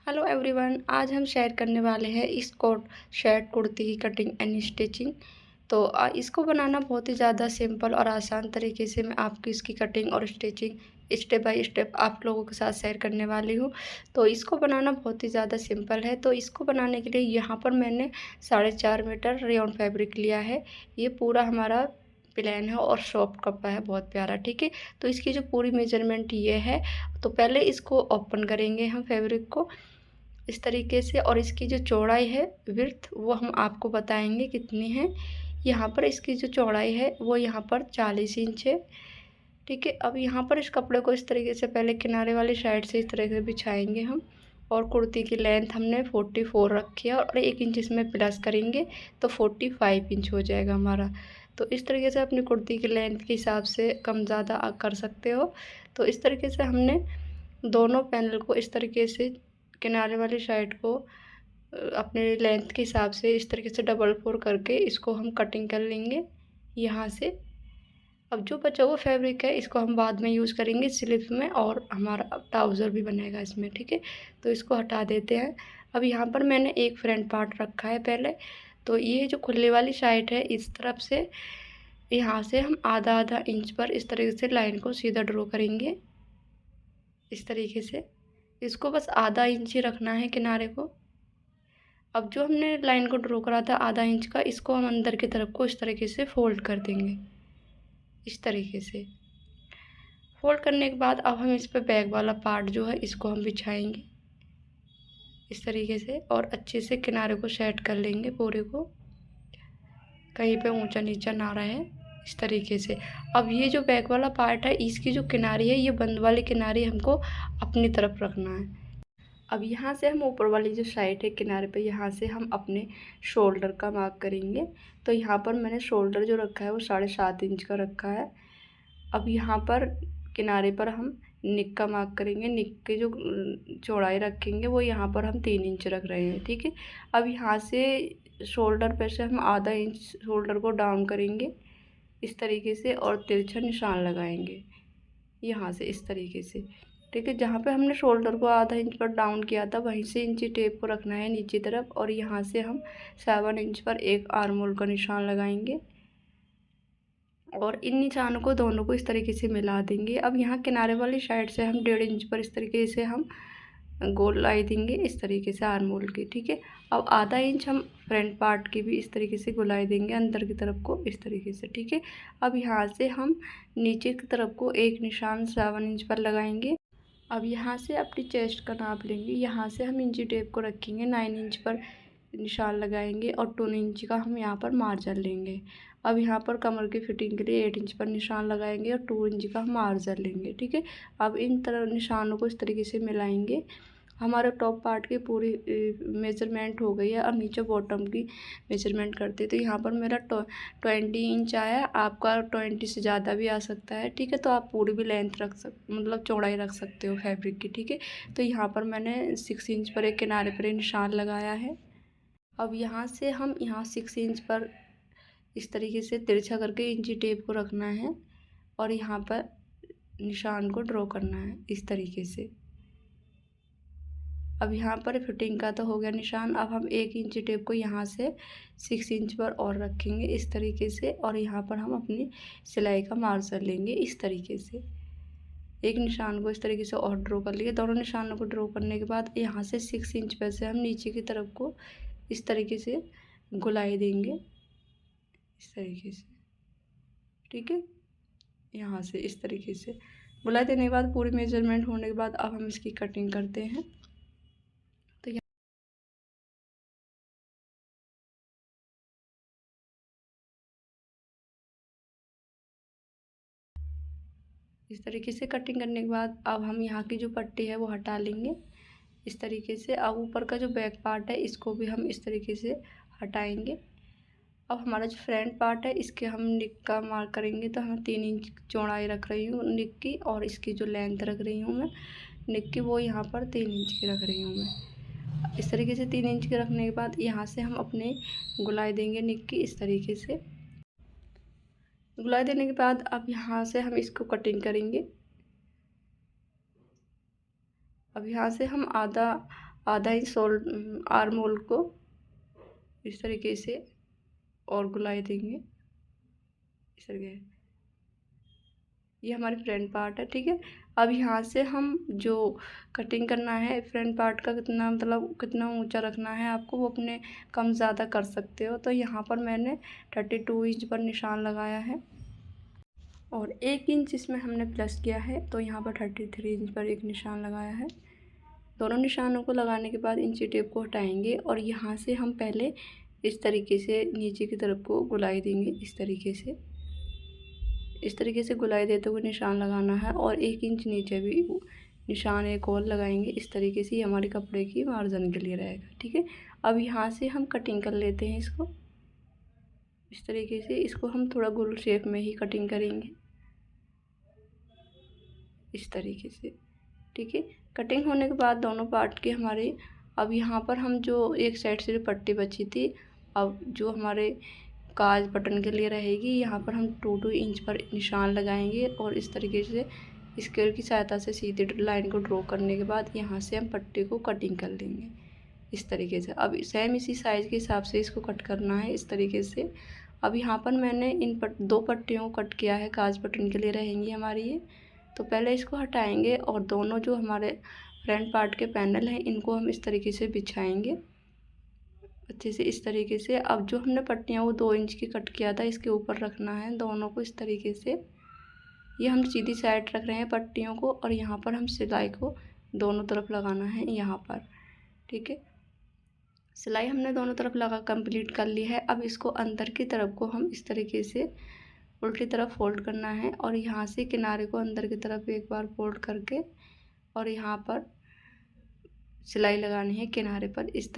Hello everyone, आज हम share करने वाले हैं इस कोट शर्ट कुर्ती की कटिंग एंड स्टिचिंग। तो इसको बनाना बहुत ही ज़्यादा सिंपल और आसान तरीके से मैं आपकी इसकी कटिंग और स्टिचिंग स्टेप बाय स्टेप आप लोगों के साथ शेयर करने वाली हूँ। तो इसको बनाना बहुत ही ज़्यादा सिंपल है। तो इसको बनाने के लिए यहाँ पर मैंने 4.5 मीटर रेयॉन फैब्रिक लिया है। ये पूरा हमारा प्लेन है और सॉफ्ट कपड़ा है, बहुत प्यारा। ठीक है, तो इसकी जो पूरी मेजरमेंट ये है। तो पहले इसको ओपन करेंगे हम फैब्रिक को इस तरीके से, और इसकी जो चौड़ाई है विड्थ वो हम आपको बताएंगे कितनी है। यहाँ पर इसकी जो चौड़ाई है वो यहाँ पर 40 इंच है। ठीक है, अब यहाँ पर इस कपड़े को इस तरीके से पहले किनारे वाली साइड से इस तरह से बिछाएंगे हम। और कुर्ती की लेंथ हमने 44 रखी है और 1 इंच इसमें प्लस करेंगे तो 45 इंच हो जाएगा हमारा। तो इस तरीके से अपनी कुर्ती की लेंथ के हिसाब से कम ज़्यादा कर सकते हो। तो इस तरीके से हमने दोनों पैनल को इस तरीके से किनारे वाली साइड को अपने लेंथ के हिसाब से इस तरीके से डबल फोल्ड करके इसको हम कटिंग कर लेंगे यहाँ से। अब जो बचा हुआ फैब्रिक है इसको हम बाद में यूज़ करेंगे स्लीव्स में, और हमारा ट्राउज़र भी बनेगा इसमें। ठीक है, तो इसको हटा देते हैं। अब यहाँ पर मैंने एक फ्रंट पार्ट रखा है पहले। तो ये जो खुले वाली साइड है इस तरफ से यहाँ से हम आधा आधा इंच पर इस तरीके से लाइन को सीधा ड्रॉ करेंगे। इस तरीके से इसको बस आधा इंच ही रखना है किनारे को। अब जो हमने लाइन को ड्रॉ करा था आधा इंच का, इसको हम अंदर की तरफ को इस तरीके से फोल्ड कर देंगे। इस तरीके से फोल्ड करने के बाद अब हम इस पर बैक वाला पार्ट जो है इसको हम बिछाएंगे इस तरीके से, और अच्छे से किनारे को सेट कर लेंगे पूरे को, कहीं पे ऊंचा नीचा ना रहे इस तरीके से। अब ये जो बैक वाला पार्ट है इसकी जो किनारी है ये बंद वाली किनारी हमको अपनी तरफ रखना है। अब यहाँ से हम ऊपर वाली जो साइड है किनारे पे यहाँ से हम अपने शोल्डर का मार्क करेंगे। तो यहाँ पर मैंने शोल्डर जो रखा है वो 7.5 इंच का रखा है। अब यहाँ पर किनारे पर हम निक का मार्क करेंगे। निक की जो चौड़ाई रखेंगे वो यहाँ पर हम 3 इंच रख रहे हैं। ठीक है, अब यहाँ से शोल्डर पे से हम आधा इंच शोल्डर को डाउन करेंगे इस तरीके से, और तिरछा निशान लगाएंगे यहाँ से इस तरीके से। ठीक है, जहाँ पे हमने शोल्डर को आधा इंच पर डाउन किया था वहीं से इंची टेप को रखना है नीचे तरफ, और यहाँ से हम 7 इंच पर एक आर्म होल का निशान लगाएंगे और इन निशानों को दोनों को इस तरीके से मिला देंगे। अब यहाँ किनारे वाली साइड से हम 1.5 इंच पर इस तरीके से हम गोलाई देंगे इस तरीके से आर्म होल की। ठीक है, अब आधा इंच हम फ्रंट पार्ट की भी इस तरीके से गोलाई देंगे अंदर की तरफ को इस तरीके से। ठीक है, अब यहाँ से हम नीचे की तरफ को एक निशान 7 इंच पर लगाएंगे। अब यहाँ से अपनी चेस्ट का नाप लेंगे। यहाँ से हम इंची टेप को रखेंगे 9 इंच पर निशान लगाएंगे, और 2 इंच का हम यहाँ पर मार्जिन लेंगे। अब यहाँ पर कमर की फिटिंग के लिए 8 इंच पर निशान लगाएंगे और 2 इंच का हम मार्जिन लेंगे। ठीक है, अब इन तरह निशानों को इस तरीके से मिलाएंगे। हमारे टॉप पार्ट की पूरी मेजरमेंट हो गई है। अब नीचे बॉटम की मेजरमेंट करते, तो यहाँ पर मेरा 20 इंच आया। आपका 20 से ज़्यादा भी आ सकता है। ठीक है, तो आप पूरी भी लेंथ रख मतलब चौड़ाई रख सकते हो फैब्रिक की। ठीक है, तो यहाँ पर मैंने 6 इंच पर एक किनारे पर निशान लगाया है। अब यहाँ से हम यहाँ 6 इंच पर इस तरीके से तिरछा करके इंची टेप को रखना है और यहाँ पर निशान को ड्रॉ करना है इस तरीके से। अब यहाँ पर फिटिंग का तो हो गया निशान। अब हम 1 इंच टेप को यहाँ से 6 इंच पर और रखेंगे इस तरीके से, और यहाँ पर हम अपनी सिलाई का मार्जिन लेंगे इस तरीके से। एक निशान को इस तरीके से और ड्रॉ कर लिए। दोनों निशानों को ड्रॉ करने के बाद यहाँ से 6 इंच पर से हम नीचे की तरफ को इस तरीके से गोलाई देंगे इस तरीके से। ठीक है, यहाँ से इस तरीके से गोलाई देने के बाद पूरी मेजरमेंट होने के बाद अब हम इसकी कटिंग करते हैं। तो इस तरीके से कटिंग करने के बाद अब हम यहाँ की जो पट्टी है वो हटा लेंगे इस तरीके से। अब ऊपर का जो बैक पार्ट है इसको भी हम इस तरीके से हटाएंगे। अब हमारा जो फ्रंट पार्ट है इसके हम निक का मार्क करेंगे। तो हम 3 इंच चौड़ाई रख रही हूँ निक की, और इसकी जो लेंथ रख रही हूँ मैं निक की वो यहाँ पर 3 इंच की रख रही हूँ मैं। इस तरीके से 3 इंच के रखने के बाद यहाँ से हम अपने गोलाई देंगे निक की इस तरीके से। गोलाई देने के बाद अब यहाँ से हम इसको कटिंग करेंगे। अब यहाँ से हम आधा आधा इंच आर्म होल को इस तरीके से और गुलाई देंगे इस तरीके। ये हमारी फ्रंट पार्ट है, ठीक है। अब यहाँ से हम जो कटिंग करना है फ्रंट पार्ट का कितना मतलब कितना ऊंचा रखना है आपको, वो अपने कम ज़्यादा कर सकते हो। तो यहाँ पर मैंने 32 इंच पर निशान लगाया है और 1 इंच इसमें हमने प्लस किया है, तो यहाँ पर 33 इंच पर एक निशान लगाया है। दोनों निशानों को लगाने के बाद इंची टेप को हटाएंगे और यहाँ से हम पहले इस तरीके से नीचे की तरफ को गुलाई देंगे इस तरीके से गुलाई देते हुए निशान लगाना है और 1 इंच नीचे भी निशान एक और लगाएंगे इस तरीके से। हमारे कपड़े की मार्जिन के लिए रहेगा, ठीक है। अब यहाँ से हम कटिंग कर लेते हैं इसको इस तरीके से। इसको हम थोड़ा गोल शेप में ही कटिंग करेंगे इस तरीके से, ठीक है। कटिंग होने के बाद दोनों पार्ट के हमारे, अब यहाँ पर हम जो एक साइड से पट्टी बची थी, अब जो हमारे काज बटन के लिए रहेगी, यहाँ पर हम 2 इंच पर निशान लगाएंगे और इस तरीके से स्केल की सहायता से सीधी लाइन को ड्रॉ करने के बाद यहाँ से हम पट्टी को कटिंग कर लेंगे इस तरीके से। अब सेम इसी साइज़ के हिसाब से इसको कट करना है इस तरीके से। अब यहाँ पर मैंने इन 2 पट्टियों को कट किया है, काज बटन के लिए रहेंगी हमारी ये। तो पहले इसको हटाएंगे और दोनों जो हमारे फ्रंट पार्ट के पैनल हैं इनको हम इस तरीके से बिछाएंगे अच्छे से इस तरीके से। अब जो हमने पट्टियाँ वो 2 इंच की कट किया था इसके ऊपर रखना है दोनों को इस तरीके से। ये हम सीधी साइड रख रहे हैं पट्टियों को और यहाँ पर हम सिलाई को दोनों तरफ लगाना है यहाँ पर, ठीक है। सिलाई हमने दोनों तरफ लगा कंप्लीट कर ली है। अब इसको अंदर की तरफ को हम इस तरीके से उल्टी तरफ फोल्ड करना है और यहाँ से किनारे को अंदर की तरफ एक बार फोल्ड करके और यहाँ पर सिलाई लगानी है किनारे पर इस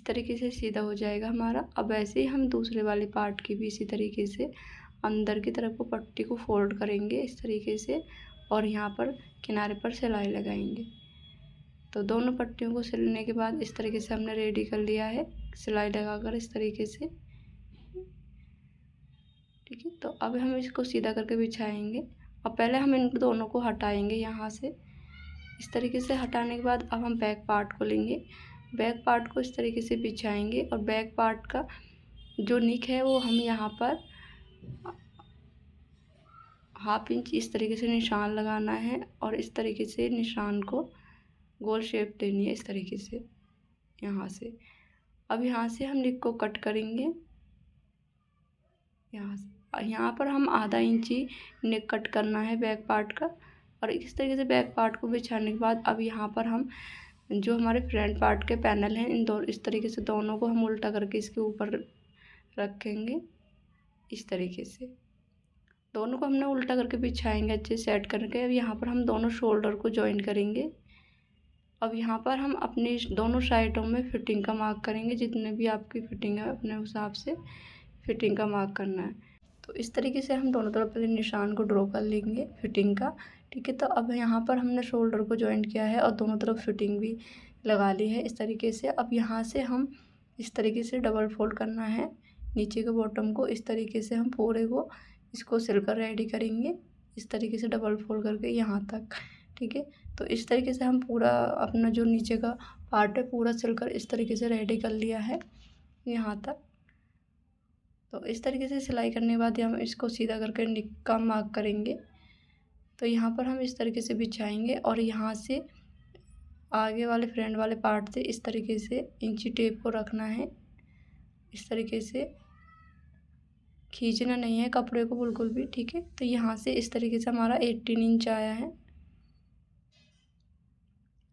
तरीके से सीधा हो जाएगा हमारा। अब ऐसे ही हम दूसरे वाले पार्ट की भी इसी तरीके से अंदर की तरफ को पट्टी को फोल्ड करेंगे इस तरीके से और यहाँ पर किनारे पर सिलाई लगाएंगे। तो दोनों पट्टियों को सिलने के बाद इस तरीके से हमने रेडी कर लिया है सिलाई लगाकर इस तरीके से, ठीक है। तो अब हम इसको सीधा करके बिछाएंगे। अब पहले हम इन दोनों को हटाएंगे यहाँ से इस तरीके से। हटाने के बाद अब हम बैक पार्ट को लेंगे, बैक पार्ट को इस तरीके से बिछाएंगे और बैक पार्ट का जो निक है वो हम यहाँ पर 1/2 इंच इस तरीके से निशान लगाना है और इस तरीके से निशान को गोल शेप देनी है इस तरीके से यहाँ से। अब यहाँ से हम निक को कट करेंगे यहाँ से। यहाँ पर हम 1/2 इंची नेक कट करना है बैक पार्ट का और इस तरीके से बैक पार्ट को बिछाने के बाद अब यहाँ पर हम जो हमारे फ्रंट पार्ट के पैनल हैं इन दो इस तरीके से दोनों को हम उल्टा करके इसके ऊपर रखेंगे इस तरीके से। दोनों को हमने उल्टा करके बिछाएंगे अच्छे सेट करके। अब यहाँ पर हम दोनों शोल्डर को जॉइन करेंगे। अब यहाँ पर हम अपनी दोनों साइडों में फिटिंग का मार्क करेंगे, जितने भी आपकी फिटिंग है अपने हिसाब से फिटिंग का मार्क करना है। तो इस तरीके से हम दोनों तरफ पहले निशान को ड्रॉ कर लेंगे फिटिंग का, ठीक है। तो अब यहाँ पर हमने शोल्डर को जॉइंट किया है और दोनों तरफ फिटिंग भी लगा ली है इस तरीके से। अब यहाँ से हम इस तरीके से डबल फोल्ड करना है नीचे के बॉटम को इस तरीके से। हम पूरे को इसको सिलकर रेडी करेंगे इस तरीके से डबल फोल्ड करके यहाँ तक, ठीक है। तो इस तरीके से हम पूरा अपना जो नीचे का पार्ट है पूरा सिलकर इस तरीके से रेडी कर लिया है यहाँ तक। तो इस तरीके से सिलाई करने के बाद हम इसको सीधा करके निक का मार्क करेंगे। तो यहाँ पर हम इस तरीके से बिछाएंगे और यहाँ से आगे वाले फ्रंट वाले पार्ट से इस तरीके से इंची टेप को रखना है इस तरीके से, खींचना नहीं है कपड़े को बिल्कुल भी, ठीक है। तो यहाँ से इस तरीके से हमारा 18 इंच आया है,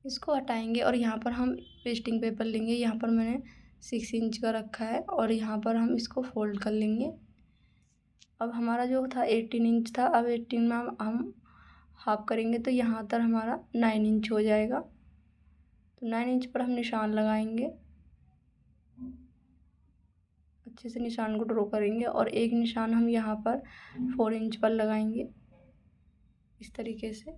इसको हटाएंगे और यहाँ पर हम पेस्टिंग पेपर लेंगे। यहाँ पर मैंने 6 इंच का रखा है और यहाँ पर हम इसको फोल्ड कर लेंगे। अब हमारा जो था 18 इंच था, अब 18 में हम हाफ करेंगे तो यहाँ तक हमारा 9 इंच हो जाएगा। तो 9 इंच पर हम निशान लगाएंगे, अच्छे से निशान को ड्रॉ करेंगे और एक निशान हम यहाँ पर 4 इंच पर लगाएंगे इस तरीके से।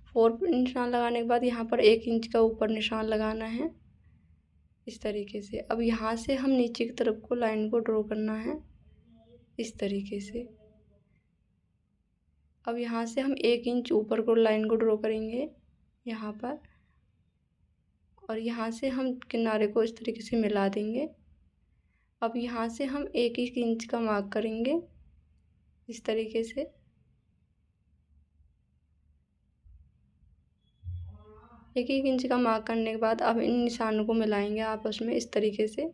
4 निशान लगाने के बाद यहाँ पर 1 इंच का ऊपर निशान लगाना है इस तरीके से। अब यहाँ से हम नीचे की तरफ को लाइन को ड्रॉ करना है इस तरीके से। अब यहाँ से हम 1 इंच ऊपर को लाइन को ड्रॉ करेंगे यहाँ पर, और यहाँ से हम किनारे को इस तरीके से मिला देंगे। अब यहाँ से हम 1 इंच का मार्क करेंगे इस तरीके से। 1 इंच का मार्क करने के बाद अब इन निशानों को मिलाएंगे आपस में इस तरीके से।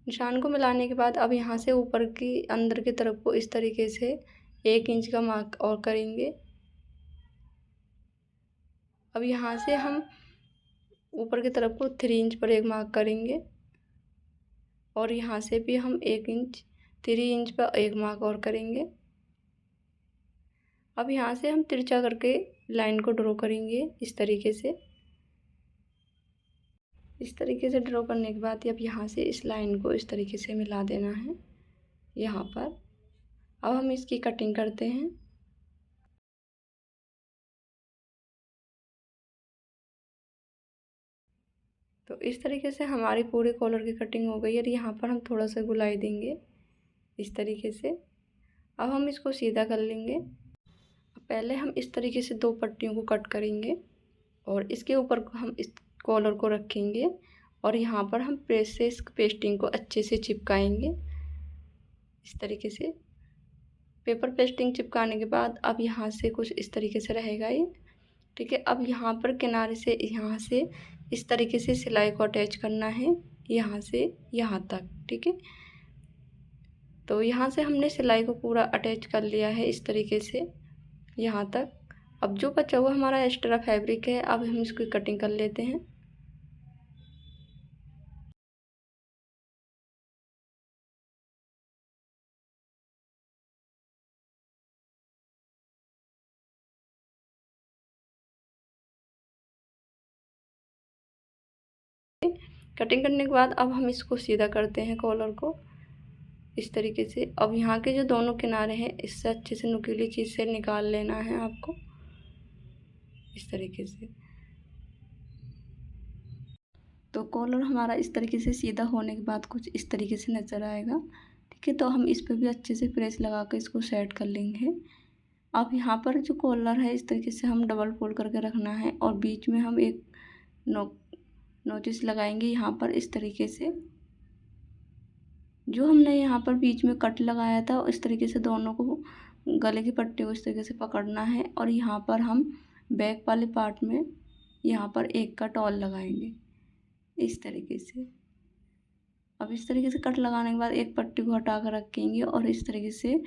निशान को मिलाने के बाद अब यहाँ से ऊपर की अंदर की तरफ को इस तरीके से 1 इंच का मार्क और करेंगे। अब यहाँ से हम ऊपर की तरफ को 3 इंच पर एक मार्क करेंगे, और यहाँ से भी हम 3 इंच पर एक मार्क और करेंगे। अब यहाँ से हम तिरछा करके लाइन को ड्रॉ करेंगे इस तरीके से। इस तरीके से ड्रॉ करने के बाद अब यहाँ से इस लाइन को इस तरीके से मिला देना है यहाँ पर। अब हम इसकी कटिंग करते हैं। तो इस तरीके से हमारी पूरे कॉलर की कटिंग हो गई है, और यहाँ पर हम थोड़ा सा गुलाई देंगे इस तरीके से। अब हम इसको सीधा कर लेंगे। पहले हम इस तरीके से 2 पट्टियों को कट करेंगे, और इसके ऊपर हम इस कॉलर को रखेंगे, और यहाँ पर हम प्रेस से इस पेस्टिंग को अच्छे से चिपकाएंगे इस तरीके से। पेपर पेस्टिंग चिपकाने के बाद अब यहाँ से कुछ इस तरीके से रहेगा ये, ठीक है। अब यहाँ पर किनारे से यहाँ से इस तरीके से सिलाई को अटैच करना है यहाँ से यहाँ तक, ठीक है। तो यहाँ से हमने सिलाई को पूरा अटैच कर लिया है इस तरीके से यहाँ तक। अब जो बचा हुआ हमारा एक्स्ट्रा फैब्रिक है, अब हम इसकी कटिंग कर लेते हैं। कटिंग करने के बाद अब हम इसको सीधा करते हैं कॉलर को इस तरीके से। अब यहाँ के जो दोनों किनारे हैं इससे अच्छे से नुकीली चीज़ से निकाल लेना है आपको इस तरीके से। तो कॉलर हमारा इस तरीके से सीधा होने के बाद कुछ इस तरीके से नज़र आएगा, ठीक है। तो हम इस पर भी अच्छे से प्रेस लगा कर इसको सेट कर लेंगे। अब यहाँ पर जो कॉलर है इस तरीके से हम डबल फोल्ड करके रखना है, और बीच में हम एक नोटिस लगाएंगे यहाँ पर इस तरीके से। जो हमने यहाँ पर बीच में कट लगाया था इस तरीके से दोनों को गले की पट्टी को इस तरीके से पकड़ना है, और यहाँ पर हम बैक वाले पार्ट में यहाँ पर एक कट और लगाएंगे इस तरीके से। अब इस तरीके से कट लगाने के बाद एक पट्टी को हटा कर रखेंगे, और इस तरीके से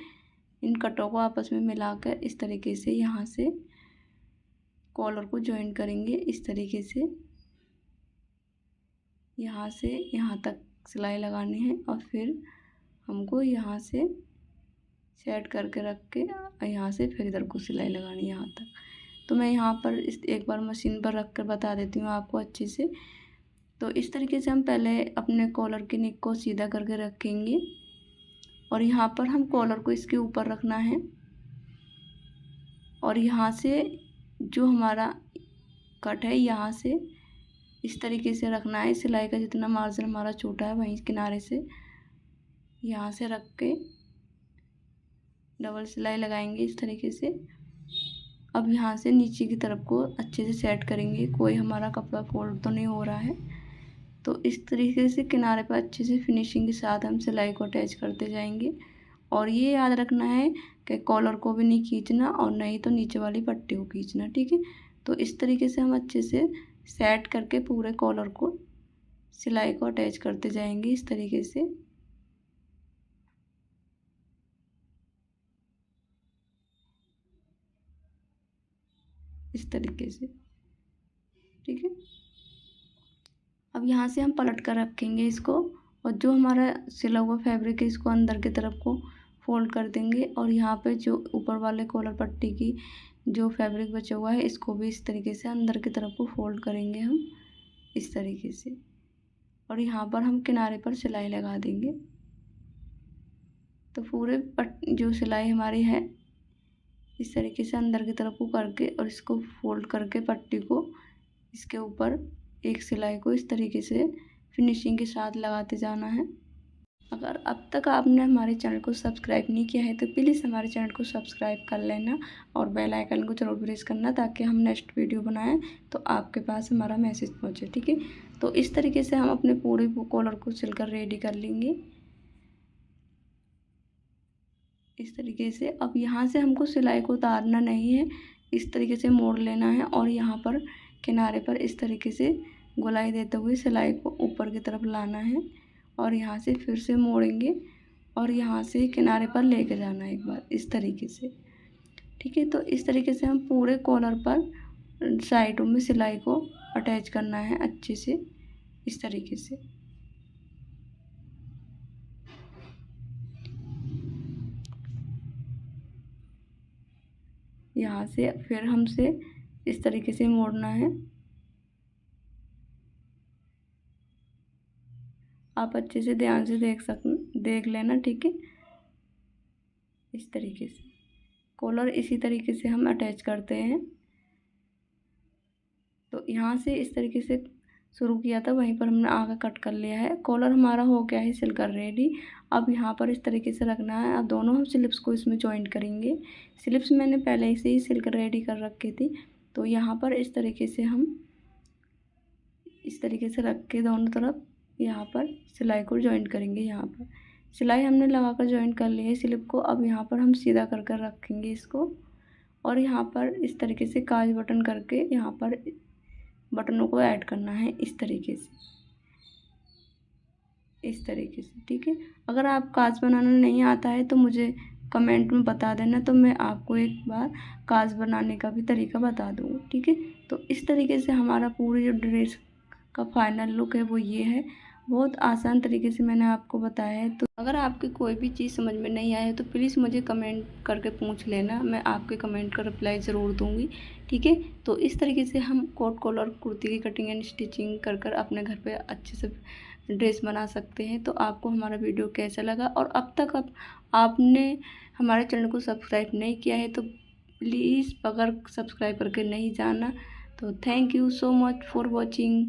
इन कटों को आपस में मिलाकर इस तरीके से यहाँ से कॉलर को जॉइन करेंगे इस तरीके से। यहाँ से यहाँ तक सिलाई लगानी है, और फिर हमको यहाँ से सेट करके रख के यहाँ से फिर इधर को सिलाई लगानी है यहाँ तक। तो मैं यहाँ पर एक बार मशीन पर रख कर बता देती हूँ आपको अच्छे से। तो इस तरीके से हम पहले अपने कॉलर की नेक को सीधा करके रखेंगे, और यहाँ पर हम कॉलर को इसके ऊपर रखना है, और यहाँ से जो हमारा कट है यहाँ से इस तरीके से रखना है। सिलाई का जितना मार्जिन हमारा छोटा है वहीं किनारे से यहाँ से रख के डबल सिलाई लगाएंगे इस तरीके से। अब यहाँ से नीचे की तरफ को अच्छे से सेट करेंगे, कोई हमारा कपड़ा फोल्ड तो नहीं हो रहा है। तो इस तरीके से किनारे पर अच्छे से फिनिशिंग के साथ हम सिलाई को अटैच करते जाएंगे, और ये याद रखना है कि कॉलर को भी नहीं खींचना और नहीं तो नीचे वाली पट्टी को खींचना, ठीक है। तो इस तरीके से हम अच्छे से सेट करके पूरे कॉलर को सिलाई को अटैच करते जाएंगे इस तरीके से। इस तरीके से, ठीक है। अब यहाँ से हम पलट कर रखेंगे इसको, और जो हमारा सिला हुआ फैब्रिक है इसको अंदर की तरफ को फोल्ड कर देंगे, और यहाँ पे जो ऊपर वाले कॉलर पट्टी की जो फैब्रिक बचा हुआ है इसको भी इस तरीके से अंदर की तरफ को फोल्ड करेंगे हम इस तरीके से, और यहाँ पर हम किनारे पर सिलाई लगा देंगे। तो पूरे जो सिलाई हमारी है इस तरीके से अंदर की तरफ को करके और इसको फोल्ड करके पट्टी को इसके ऊपर एक सिलाई को इस तरीके से फिनिशिंग के साथ लगाते जाना है। अगर अब तक आपने हमारे चैनल को सब्सक्राइब नहीं किया है तो प्लीज़ हमारे चैनल को सब्सक्राइब कर लेना और बेल आइकन को जरूर प्रेस करना, ताकि हम नेक्स्ट वीडियो बनाएं तो आपके पास हमारा मैसेज पहुंचे। ठीक है, तो इस तरीके से हम अपने पूरे कॉलर को सिलकर रेडी कर लेंगे इस तरीके से। अब यहाँ से हमको सिलाई को उतारना नहीं है, इस तरीके से मोड़ लेना है और यहाँ पर किनारे पर इस तरीके से गोलाई देते हुए सिलाई को ऊपर की तरफ लाना है और यहाँ से फिर से मोड़ेंगे और यहाँ से किनारे पर लेके जाना है एक बार इस तरीके से। ठीक है, तो इस तरीके से हम पूरे कॉलर पर साइडों में सिलाई को अटैच करना है अच्छे से इस तरीके से। यहाँ से फिर हमसे इस तरीके से मोड़ना है। आप अच्छे से ध्यान से देख लेना। ठीक है, इस तरीके से कॉलर इसी तरीके से हम अटैच करते हैं। तो यहाँ से इस तरीके से शुरू किया था, वहीं पर हमने आगे कट कर लिया है। कॉलर हमारा हो गया है सिलकर रेडी। अब यहाँ पर इस तरीके से रखना है। अब दोनों हम स्लिप्स को इसमें जॉइंट करेंगे। स्लिप्स मैंने पहले से ही सिलकर रेडी कर रखी थी, तो यहाँ पर इस तरीके से हम इस तरीके से रख के दोनों तरफ यहाँ पर सिलाई को जॉइंट करेंगे। यहाँ पर सिलाई हमने लगाकर जॉइंट कर ली है स्लिप को। अब यहाँ पर हम सीधा कर कर रखेंगे इसको और यहाँ पर इस तरीके से काज बटन करके यहाँ पर बटनों को ऐड करना है इस तरीके से, इस तरीके से। ठीक है, अगर आप काज बनाना नहीं आता है तो मुझे कमेंट में बता देना, तो मैं आपको एक बार काज बनाने का भी तरीका बता दूँगी। ठीक है, तो इस तरीके से हमारा पूरी जो ड्रेस का फाइनल लुक है वो ये है। बहुत आसान तरीके से मैंने आपको बताया है। तो अगर आपकी कोई भी चीज़ समझ में नहीं आए तो प्लीज़ मुझे कमेंट करके पूछ लेना, मैं आपके कमेंट का रिप्लाई ज़रूर दूंगी। ठीक है, तो इस तरीके से हम कोट कॉलर कुर्ती की कटिंग एंड स्टिचिंग कर कर अपने घर पे अच्छे से ड्रेस बना सकते हैं। तो आपको हमारा वीडियो कैसा लगा, और अब तक आपने हमारे चैनल को सब्सक्राइब नहीं किया है तो प्लीज़ अगर सब्सक्राइब करके नहीं जाना तो thank you so much for watching.